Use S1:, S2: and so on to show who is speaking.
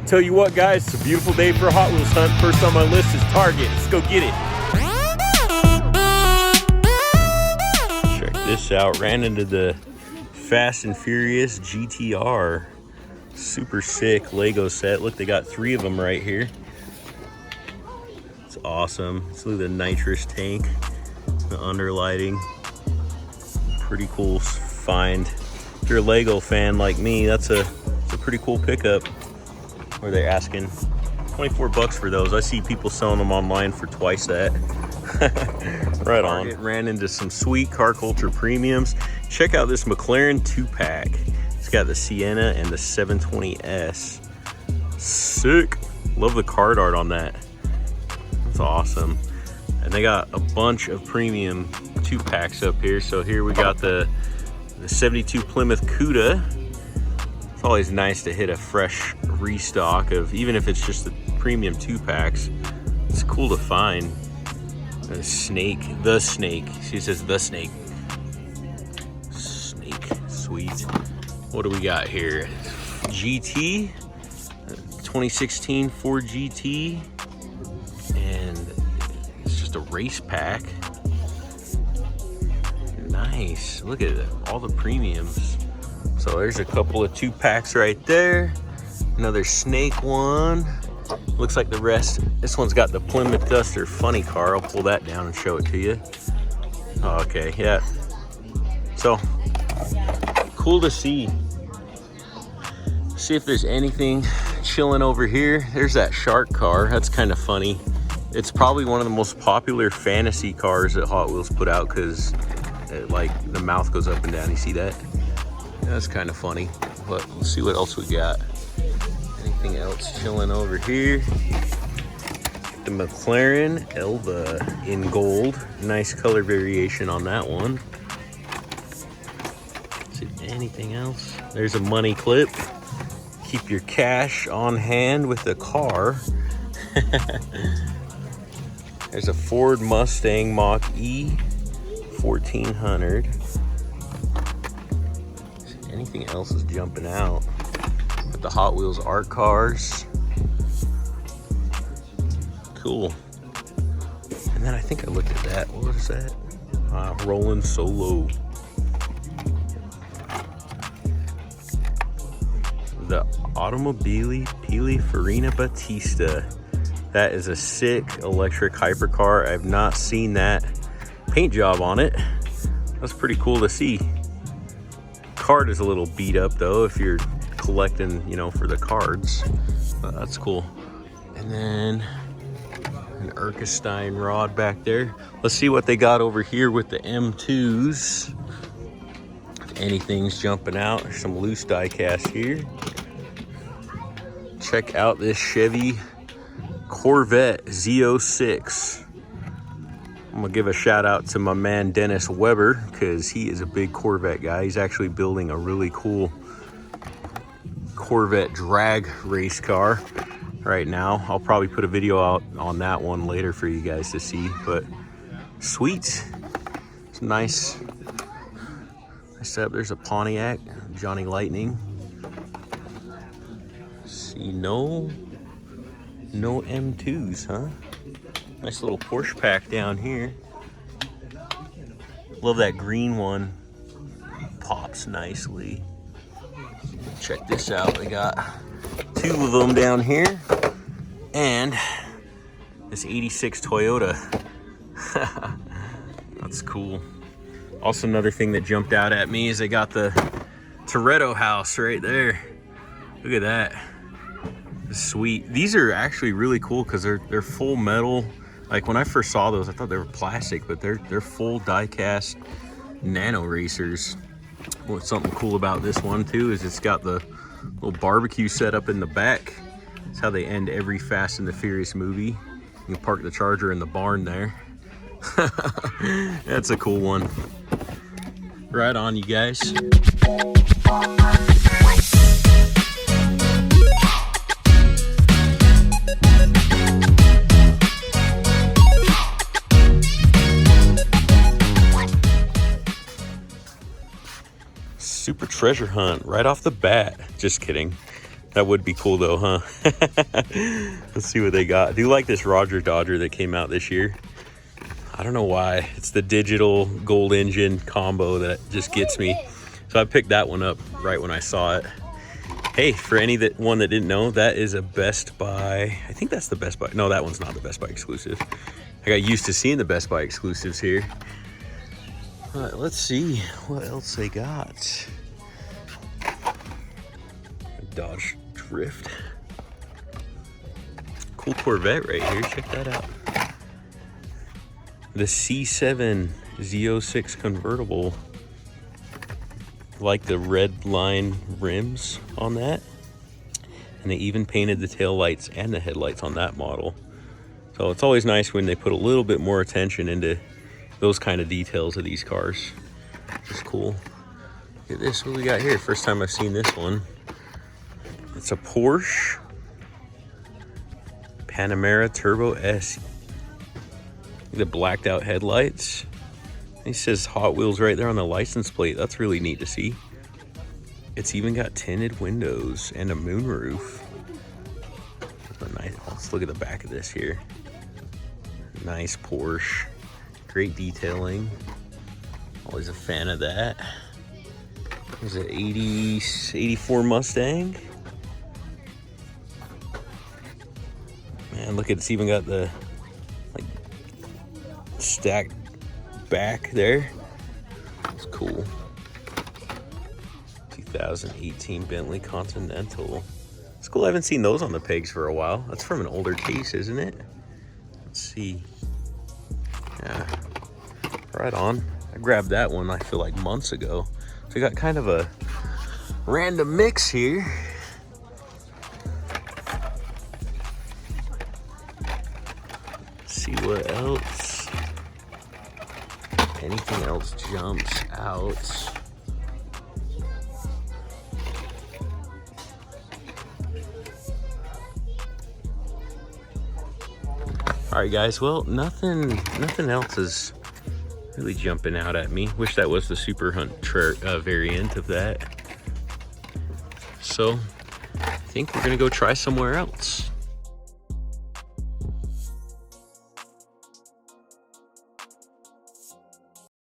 S1: Tell you what, guys, it's a beautiful day for a Hot Wheels hunt. First on my list is Target. Let's go get it. Check this out. Ran into the Fast and Furious GTR. Super sick Lego set. Look, they got 3 of them right here. It's awesome. Let's look at the nitrous tank, the underlighting. Pretty cool find. If you're a Lego fan like me, it's a pretty cool pickup. Where they're asking 24 bucks for those. I see people selling them online for twice that. Right on. It ran into some sweet car culture premiums. Check out this McLaren 2-pack. It's got the Sienna and the 720S. Sick. Love the card art on that. That's awesome. And they got a bunch of premium 2-packs up here. So here we got the 72 Plymouth Cuda. It's always nice to hit a fresh restock of, even if it's just the premium 2-packs. It's cool to find. The snake. She says the snake. Snake, sweet. What do we got here? GT, 2016 Ford GT, and it's just a race pack. Nice. Look at it, all the premiums. So there's a couple of 2-packs right there. Another snake one. Looks like the rest. This one's got the Plymouth Duster funny car. I'll pull that down and show it to you. Oh, okay, yeah. So cool to see. See if there's anything chilling over here. There's that shark car. That's kind of funny. It's probably one of the most popular fantasy cars that Hot Wheels put out because like the mouth goes up and down. You see that? That's kind of funny. But let's see what else we got. Anything else chilling over here? The McLaren Elva in gold. Nice color variation on that one. See anything else? There's a money clip. Keep your cash on hand with the car. There's a Ford Mustang Mach-E 1400. Anything else is jumping out. Got the Hot Wheels art cars. Cool. And then I think I looked at that. What was that? Rolling Solo. The Automobili Pili Farina Battista. That is a sick electric hypercar. I have not seen that paint job on it. That's pretty cool to see. Card is a little beat up though if you're collecting, you know, for the cards. But that's cool. And then an Urkestein rod back there. Let's see what they got over here with the M2s. If anything's jumping out. There's some loose die cast here. Check out this Chevy Corvette Z06. I'm gonna give a shout out to my man Dennis Weber because he is a big Corvette guy. He's actually building a really cool Corvette drag race car right now. I'll probably put a video out on that one later for you guys to see, but sweet. It's nice. Setup. There's a Pontiac, Johnny Lightning. See, no M2s, huh? Nice little Porsche pack down here. Love that green one. Pops nicely. Check this out. They got 2 of them down here. And this 86 Toyota. That's cool. Also, another thing that jumped out at me is they got the Toretto house right there. Look at that. Sweet. These are actually really cool because they're full metal. Like when I first saw those, I thought they were plastic, but they're full die-cast nano racers. What's something cool about this one too is it's got the little barbecue set up in the back. That's how they end every Fast and the Furious movie. You can park the Charger in the barn there. That's a cool one. Right on, you guys. Super treasure hunt right off the bat. Just kidding. That would be cool though, huh? Let's see what they got. I do like this Roger Dodger that came out this year. I don't know why. It's the digital gold engine combo that just gets me. So I picked that one up right when I saw it. Hey, for one that didn't know, that is a Best Buy. I think that's the Best Buy. No, that one's not the Best Buy exclusive. I got used to seeing the Best Buy exclusives here. All right, let's see what else they got. Dodge Drift. Cool Corvette right here. Check that out. The C7 Z06 convertible. Like the red line rims on that. And they even painted the tail lights and the headlights on that model. So it's always nice when they put a little bit more attention into those kind of details of these cars. It's cool. Look at this, what we got here? First time I've seen this one. It's a Porsche Panamera Turbo S. The blacked out headlights. It says Hot Wheels right there on the license plate. That's really neat to see. It's even got tinted windows and a moonroof. Nice. Let's look at the back of this here. Nice Porsche. Great detailing. Always a fan of that. There's an 84 Mustang. Man, look at it's even got the like stacked back there. It's cool. 2018 Bentley Continental. It's cool. I haven't seen those on the pegs for a while. That's from an older case, isn't it? Let's see. Yeah, right on. I grabbed that one, I feel like months ago. So we got kind of a random mix here. Let's see what else. Anything else jumps out. All right, guys. Well, nothing else is really jumping out at me. Wish that was the Super Hunt variant of that. So I think we're gonna go try somewhere else.